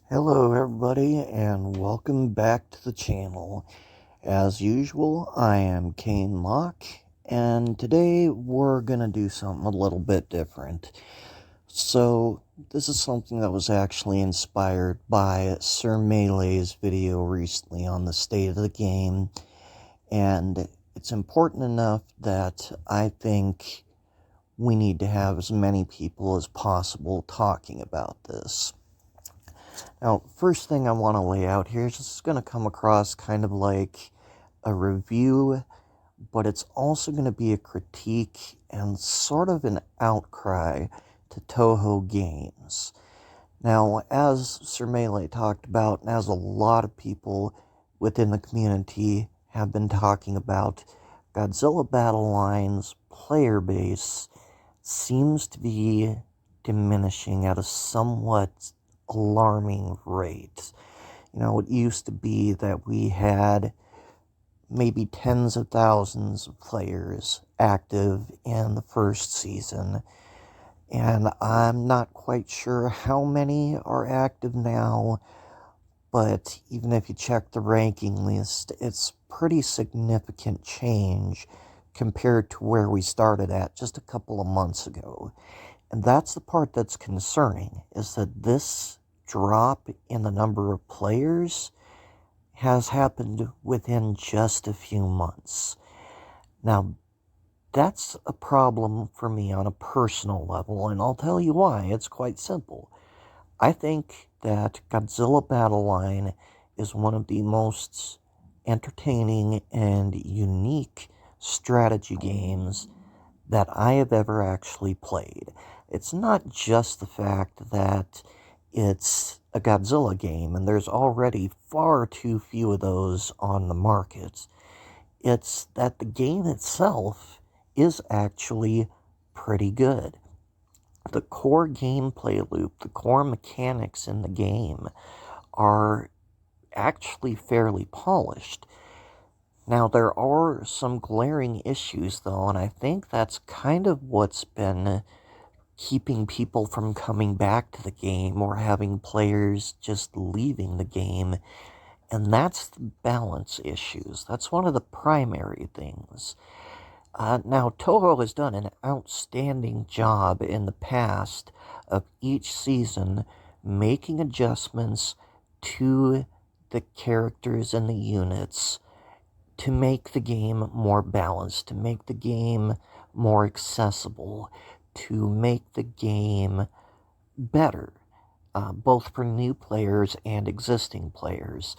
Hello everybody and welcome back to the channel. As usual, I am KaneLocke and today we're gonna do something a little bit different. So this is something that was actually inspired by Sir Melee's video recently on the state of the game, and it's important enough that I think we need to have as many people as possible talking about this. Now, first thing I want to lay out here is this is going to come across kind of like a review, but it's also going to be a critique and sort of an outcry to Toho Games. Now, as Sir Melee talked about, and as a lot of people within the community have been talking about, Godzilla Battle Line's player base seems to be diminishing at a somewhat alarming rate. You know, it used to be that we had maybe tens of thousands of players active in the first season, and I'm not quite sure how many are active now, but even if you check the ranking list, it's pretty significant change compared to where we started at just a couple of months ago. And that's the part that's concerning, is that this drop in the number of players has happened within just a few months. Now, that's a problem for me on a personal level, and I'll tell you why. It's quite simple. I think that Godzilla Battle Line is one of the most entertaining and unique strategy games that I have ever actually played. It's not just the fact that it's a Godzilla game, and there's already far too few of those on the market. It's that the game itself is actually pretty good. The core gameplay loop, the core mechanics in the game are actually fairly polished. Now, there are some glaring issues, though, and I think that's kind of what's been keeping people from coming back to the game or having players just leaving the game, and that's the balance issues. That's one of the primary things. Now, Toho has done an outstanding job in the past of each season making adjustments to the characters and the units to make the game more balanced, to make the game more accessible, to make the game better, both for new players and existing players.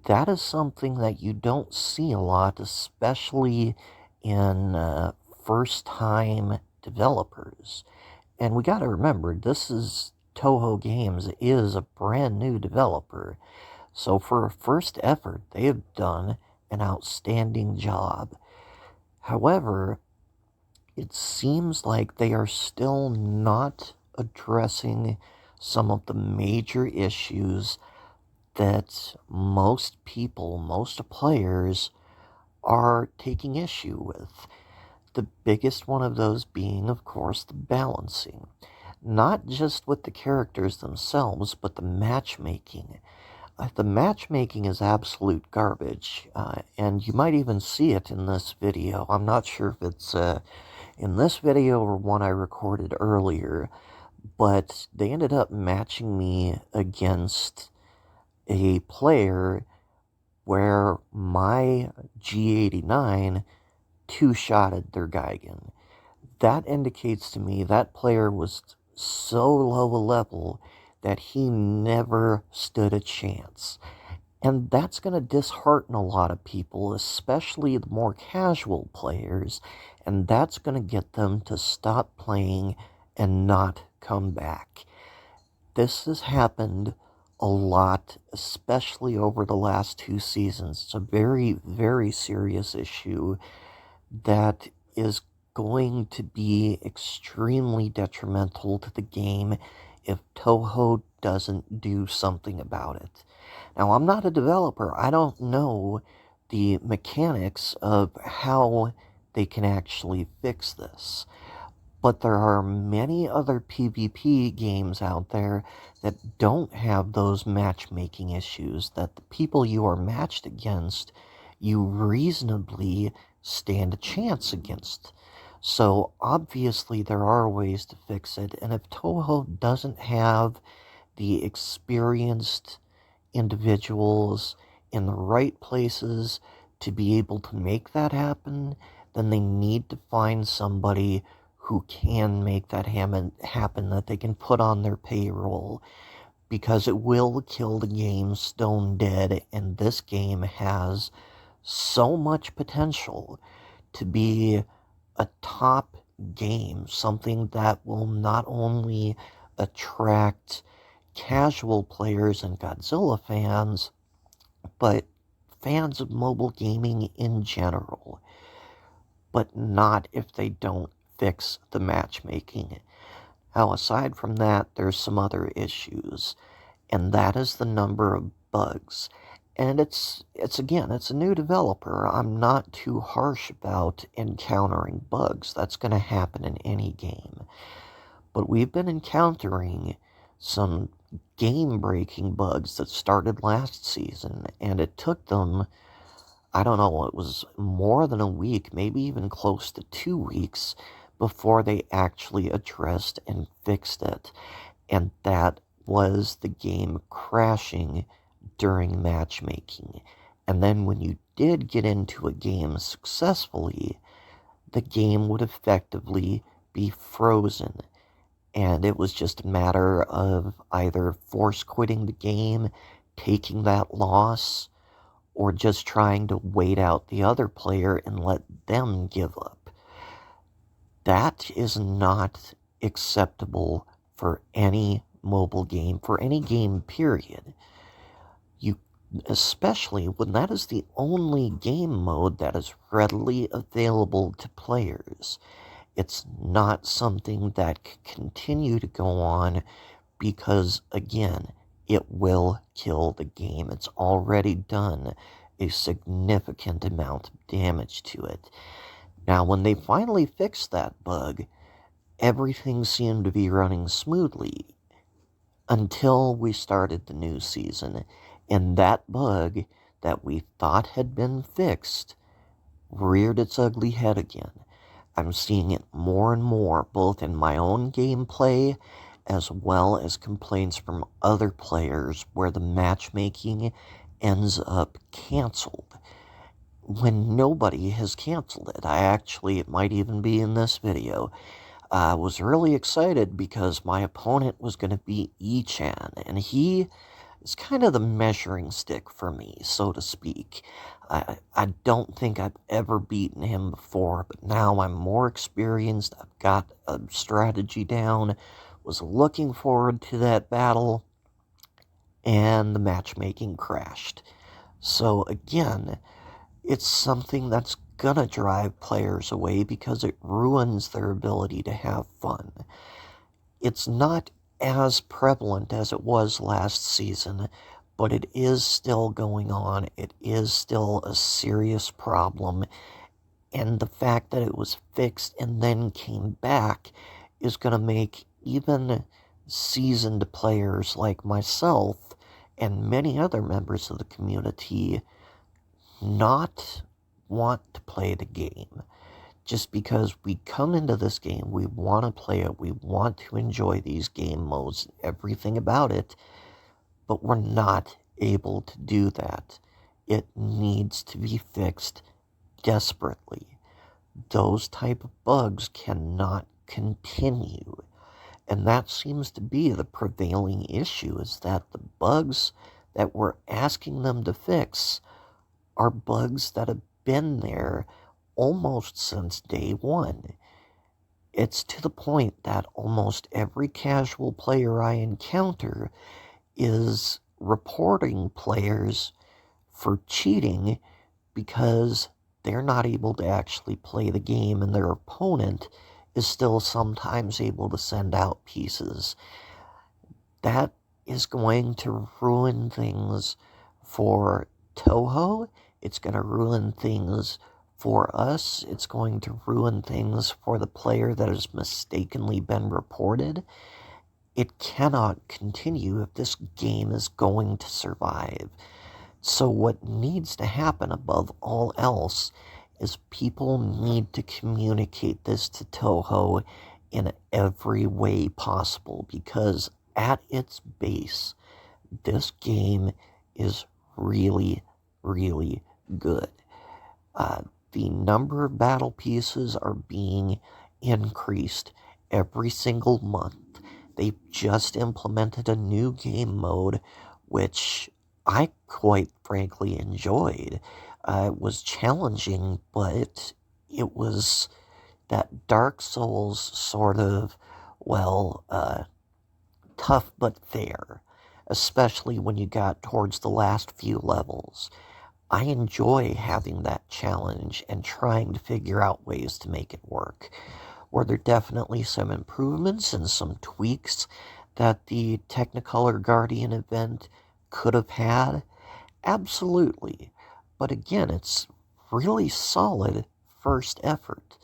That is something that you don't see a lot, especially in first-time developers. And we got to remember, this is Toho Games is a brand new developer. So for a first effort, they have done an outstanding job. However, it seems like they are still not addressing some of the major issues that most people, most players, are taking issue with. The biggest one of those being, of course, the balancing. Not just with the characters themselves, but the matchmaking. The matchmaking is absolute garbage, and you might even see it in this video. I'm not sure if it's in this video or one I recorded earlier, but they ended up matching me against a player where my G89 two-shotted their Gigan. That indicates to me that player was so low a level that he never stood a chance. And that's going to dishearten a lot of people, especially the more casual players, and that's going to get them to stop playing and not come back. This has happened a lot, especially over the last 2 seasons. It's a very, very serious issue that is going to be extremely detrimental to the game if Toho doesn't do something about it. Now, I'm not a developer. I don't know the mechanics of how they can actually fix this. But there are many other PvP games out there that don't have those matchmaking issues, that the people you are matched against, you reasonably stand a chance against. So obviously there are ways to fix it, and if Toho doesn't have the experienced individuals in the right places to be able to make that happen, then they need to find somebody who can make that happen, that they can put on their payroll, because it will kill the game stone dead, and this game has so much potential to be a top game, something that will not only attract casual players and Godzilla fans, but fans of mobile gaming in general. But not if they don't fix the matchmaking. Now, aside from that, there's some other issues, and that is the number of bugs. And it's a new developer. I'm not too harsh about encountering bugs. That's going to happen in any game. But we've been encountering some game-breaking bugs that started last season, and it took them, I don't know, it was more than a week, maybe even close to 2 weeks, before they actually addressed and fixed it. And that was the game crashing during matchmaking. And then when you did get into a game successfully, the game would effectively be frozen. And it was just a matter of either force quitting the game, taking that loss, or just trying to wait out the other player and let them give up. That is not acceptable for any mobile game, for any game, period. Especially when that is the only game mode that is readily available to players. It's not something that can continue to go on because, again, it will kill the game. It's already done a significant amount of damage to it. Now, when they finally fixed that bug, everything seemed to be running smoothly until we started the new season, and that bug that we thought had been fixed reared its ugly head again. I'm seeing it more and more, both in my own gameplay as well as complaints from other players where the matchmaking ends up canceled when nobody has canceled it. It might even be in this video. I was really excited because my opponent was going to be Ichan, and he is kind of the measuring stick for me, so to speak. I don't think I've ever beaten him before, but now I'm more experienced. I've got a strategy down, was looking forward to that battle, and the matchmaking crashed. So again, it's something that's gonna drive players away because it ruins their ability to have fun. It's not as prevalent as it was last season, but it is still going on. It is still a serious problem, and the fact that it was fixed and then came back is going to make even seasoned players like myself and many other members of the community not want to play the game. Just because we come into this game, we want to play it, we want to enjoy these game modes, everything about it, but we're not able to do that. It needs to be fixed desperately. Those type of bugs cannot continue. And that seems to be the prevailing issue, is that the bugs that we're asking them to fix are bugs that have been there almost since day one. It's to the point that almost every casual player I encounter is reporting players for cheating because they're not able to actually play the game and their opponent is still sometimes able to send out pieces. That is going to ruin things for Toho. It's going to ruin things For us, it's going to ruin things for the player that has mistakenly been reported. It cannot continue if this game is going to survive. So what needs to happen above all else is people need to communicate this to Toho in every way possible, because at its base, this game is really, really good. The number of battle pieces are being increased every single month. They've just implemented a new game mode, which I quite frankly enjoyed. It was challenging, but it was that Dark Souls sort of, tough but fair, especially when you got towards the last few levels. I enjoy having that challenge and trying to figure out ways to make it work. Were there definitely some improvements and some tweaks that the Technicolor Guardian event could have had? Absolutely. But again, it's really solid first effort.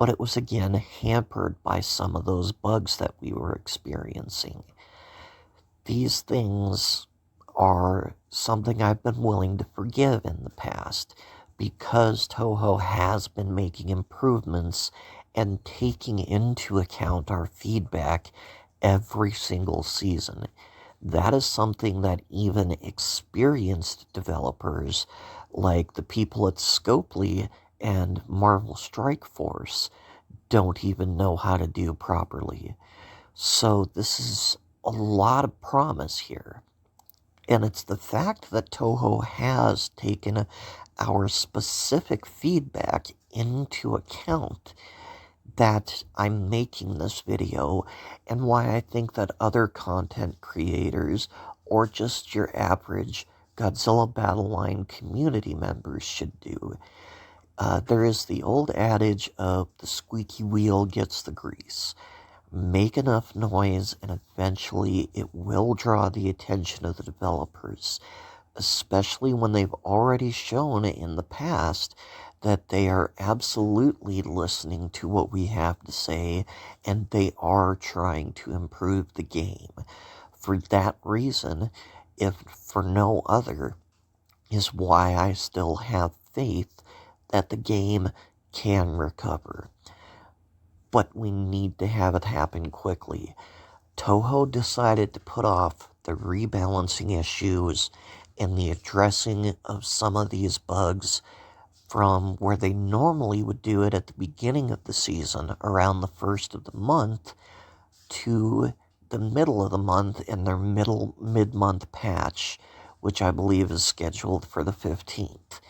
But it was again hampered by some of those bugs that we were experiencing. These things are something I've been willing to forgive in the past, because Toho has been making improvements and taking into account our feedback every single season. That is something that even experienced developers like the people at Scopely and Marvel Strike Force don't even know how to do properly. So this is a lot of promise here. And it's the fact that Toho has taken our specific feedback into account that I'm making this video, and why I think that other content creators, or just your average Godzilla Battle Line community members, should do. There is the old adage of the squeaky wheel gets the grease. Make enough noise and eventually it will draw the attention of the developers, especially when they've already shown in the past that they are absolutely listening to what we have to say, and they are trying to improve the game. For that reason, if for no other, is why I still have faith that the game can recover. But we need to have it happen quickly. Toho decided to put off the rebalancing issues and the addressing of some of these bugs from where they normally would do it at the beginning of the season, around the first of the month, to the middle of the month in their mid-month patch, which I believe is scheduled for the 15th.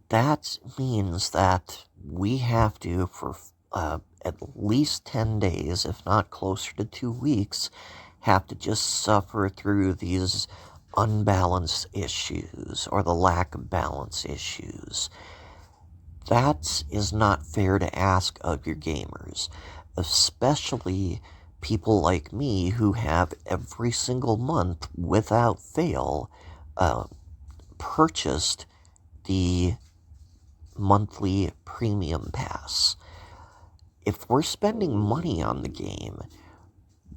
That means that we have to, for at least 10 days, if not closer to 2 weeks, have to just suffer through these unbalanced issues, or the lack of balance issues. That is not fair to ask of your gamers, especially people like me who have every single month, without fail, purchased the monthly premium pass. If we're spending money on the game,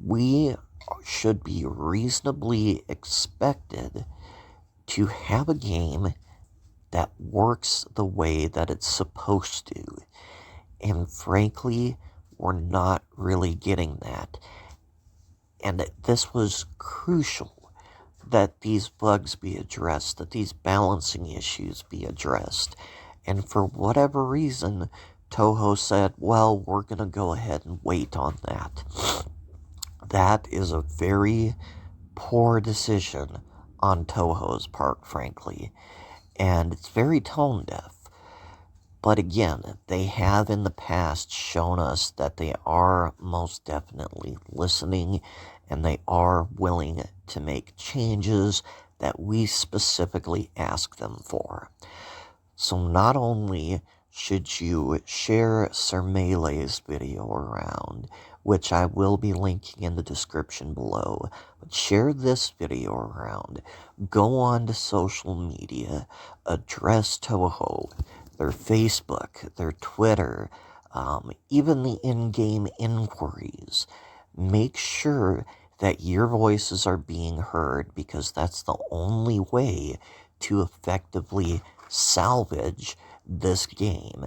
we should be reasonably expected to have a game that works the way that it's supposed to. And frankly, we're not really getting that. And this was crucial that these bugs be addressed, that these balancing issues be addressed. And for whatever reason, Toho said, well, we're going to go ahead and wait on that. That is a very poor decision on Toho's part, frankly. And it's very tone deaf. But again, they have in the past shown us that they are most definitely listening, and they are willing to make changes that we specifically ask them for. So not only should you share Sir Melee's video around, which I will be linking in the description below, but share this video around. Go on to social media, address Toho, their Facebook, their Twitter, even the in-game inquiries. Make sure that your voices are being heard, because that's the only way to effectively salvage this game.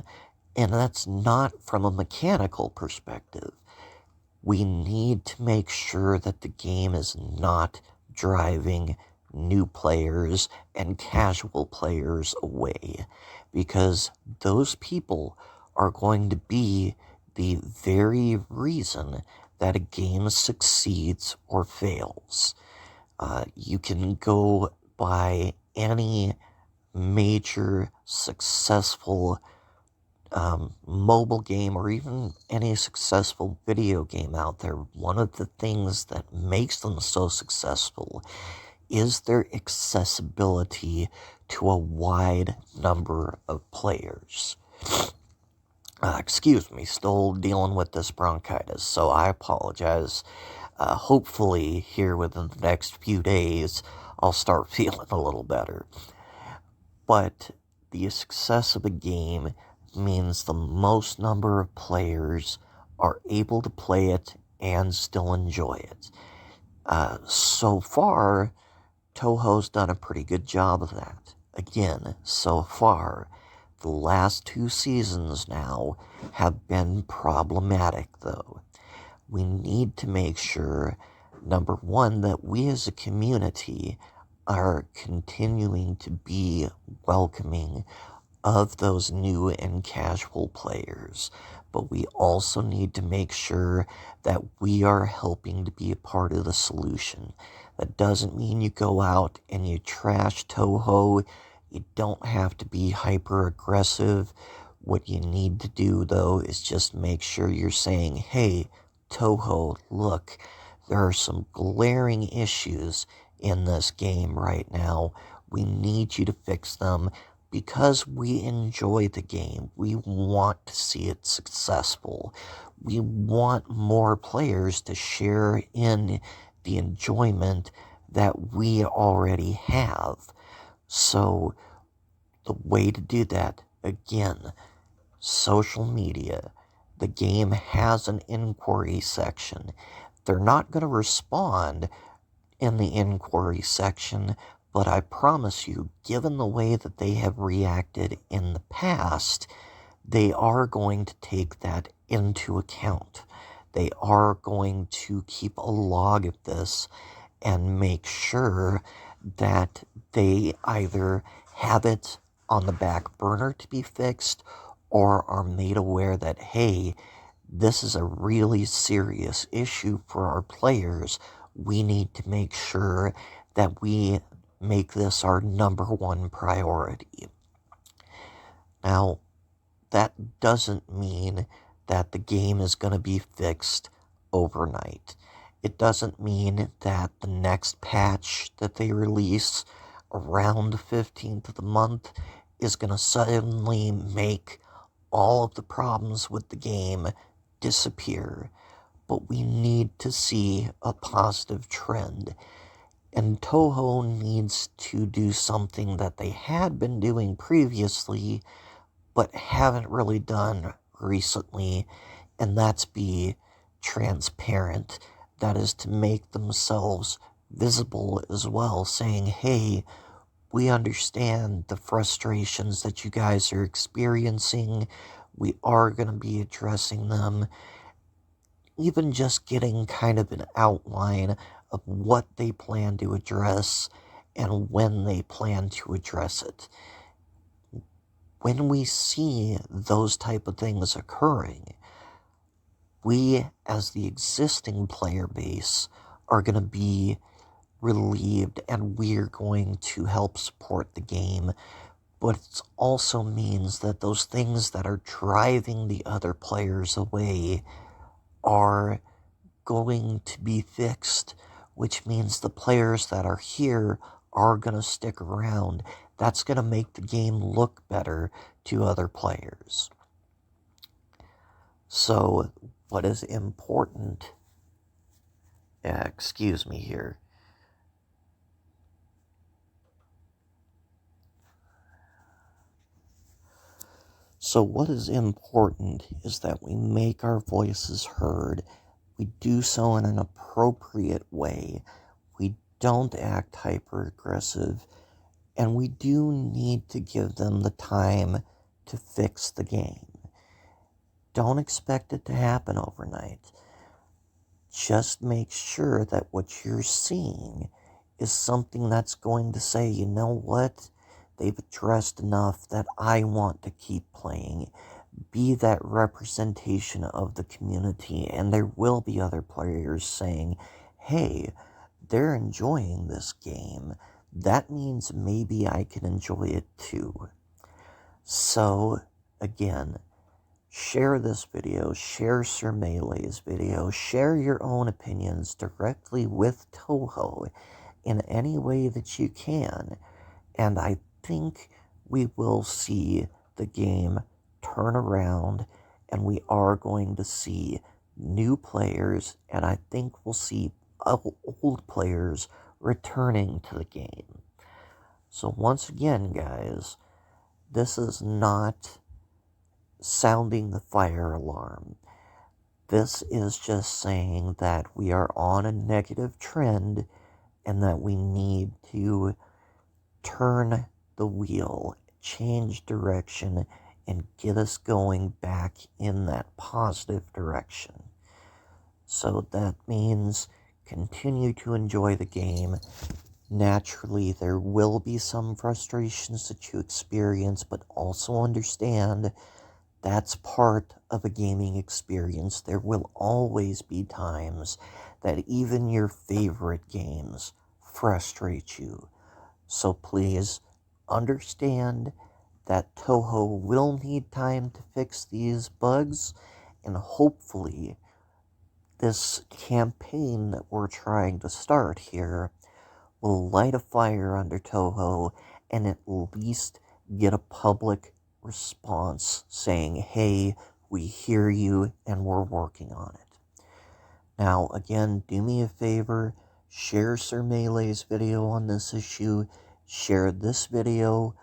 And that's not from a mechanical perspective. We need to make sure that the game is not driving new players and casual players away, because those people are going to be the very reason that a game succeeds or fails. You can go by any major successful mobile game, or even any successful video game out there. One of the things that makes them so successful is their accessibility to a wide number of players. Excuse me, still dealing with this bronchitis, so I apologize. Hopefully here within the next few days, I'll start feeling a little better. But the success of a game means the most number of players are able to play it and still enjoy it. So far, Toho's done a pretty good job of that. Again, so far, the last 2 seasons now have been problematic, though. We need to make sure, number one, that we as a community are continuing to be welcoming of those new and casual players. But we also need to make sure that we are helping to be a part of the solution. That doesn't mean you go out and you trash Toho. You don't have to be hyper aggressive. What you need to do, though, is just make sure you're saying, hey, Toho, look, there are some glaring issues in this game right now. We need you to fix them, because we enjoy the game. We want to see it successful. We want more players to share in the enjoyment that we already have. So the way to do that, again, social media. The game has an inquiry section. They're not going to respond in the inquiry section, but I promise you, given the way that they have reacted in the past, they are going to take that into account. They are going to keep a log of this and make sure that they either have it on the back burner to be fixed, or are made aware that, hey, this is a really serious issue for our players. We need to make sure that we make this our number one priority. Now, that doesn't mean that the game is going to be fixed overnight. It doesn't mean that the next patch that they release around the 15th of the month is going to suddenly make all of the problems with the game disappear. But we need to see a positive trend. And Toho needs to do something that they had been doing previously, but haven't really done recently, and that's be transparent. That is to make themselves visible as well, saying, hey, we understand the frustrations that you guys are experiencing. We are going to be addressing them. Even just getting kind of an outline of what they plan to address and when they plan to address it. When we see those type of things occurring, we, as the existing player base, are going to be relieved, and we're going to help support the game. But it also means that those things that are driving the other players away are going to be fixed, which means the players that are here are going to stick around. That's going to make the game look better to other players. So, what is important, excuse me here. So what is important is that we make our voices heard. We do so in an appropriate way. We don't act hyper-aggressive, and we do need to give them the time to fix the game. Don't expect it to happen overnight. Just make sure that what you're seeing is something that's going to say, you know what? They've addressed enough that I want to keep playing. Be that representation of the community, and there will be other players saying, hey, they're enjoying this game. That means maybe I can enjoy it too. So, again, share this video, share Sir Melee's video, share your own opinions directly with Toho in any way that you can, and I think we will see the game turn around, and we are going to see new players, and I think we'll see old players returning to the game. So once again, guys, this is not sounding the fire alarm. This is just saying that we are on a negative trend and that we need to turn the wheel, change direction, and get us going back in that positive direction. So that means continue to enjoy the game. Naturally, there will be some frustrations that you experience, but also understand that's part of a gaming experience. There will always be times that even your favorite games frustrate you. So please understand that Toho will need time to fix these bugs, and hopefully this campaign that we're trying to start here will light a fire under Toho and at least get a public response saying, hey, we hear you and we're working on it. Now, again, do me a favor, share Sir Melee's video on this issue, share this video,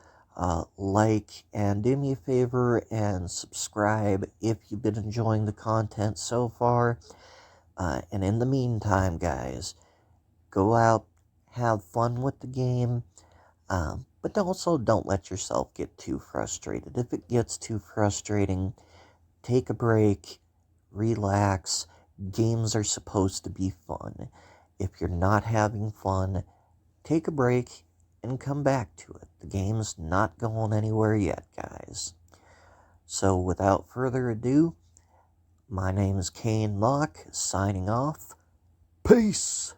like, and do me a favor and subscribe if you've been enjoying the content so far. And in the meantime, guys, go out, have fun with the game, but also don't let yourself get too frustrated. If it gets too frustrating, take a break, relax. Games are supposed to be fun. If you're not having fun, take a break and come back to it. The game's not going anywhere yet, guys. So without further ado, my name is KaneLocke, signing off. Peace!